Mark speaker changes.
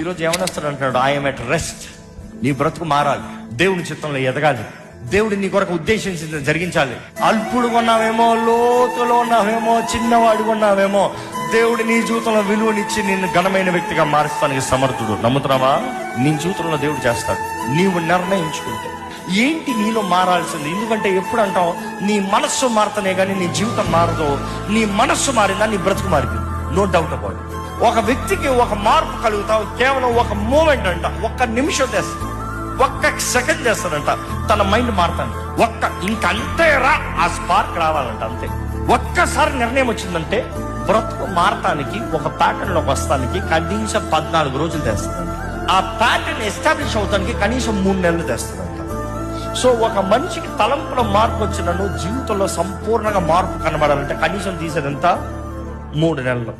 Speaker 1: ఈరోజు ఏమనేస్తాడు అంటాడు, I'm at rest. నీ బ్రతుకు మారాలి, దేవుని చిత్తంలో ఎదగాలి, దేవుడు నీ కొరకు ఉద్దేశించింది జరిగించాలి. అల్పుడు ఉన్నావేమో, లోతులో ఉన్నావేమో, చిన్నవాడు ఉన్నావేమో, దేవుడు నీ జీవితంలో విలువనిచ్చి నిన్ను ఘనమైన వ్యక్తిగా మారుస్తానికి సమర్థుడు. నమ్ముతున్నావా? నీ జీవితంలో దేవుడు చేస్తాడు, నీవు నిర్ణయించుకుంటే. ఏంటి నీలో మారాల్సింది? ఎందుకంటే ఎప్పుడు అంటావు, నీ మనస్సు మారుతనే కానీ నీ జీవితం మారదు. నీ మనస్సు మారిందా, నీ బ్రతుకు మారింది. No doubt about it. ఒక వ్యక్తికి ఒక మార్పు కలుగుతావు కేవలం ఒక మూమెంట్ అంట, ఒక్క నిమిషం చేస్తాడు, ఒక్క సెకండ్ చేస్తాడంట, తన మైండ్ మారుతాను. ఇంకంతేరా ఆ స్పార్క్ రావాలంట, అంతే. ఒక్కసారి నిర్ణయం వచ్చిందంటే బ్రతుకు మారటానికి, ఒక ప్యాటర్న్ లోకి వస్తానికి కనీసం 14 రోజులు తెస్తాడంట. ఆ ప్యాటర్న్ ఎస్టాబ్లిష్ అవుతానికి కనీసం 3 నెలలు తెస్తాడంట. సో ఒక మనిషికి తలంపుల మార్పు వచ్చినను జీవితంలో సంపూర్ణంగా మార్పు కనబడాలంటే కనీసం తీసేదంతా 3 నెలలు.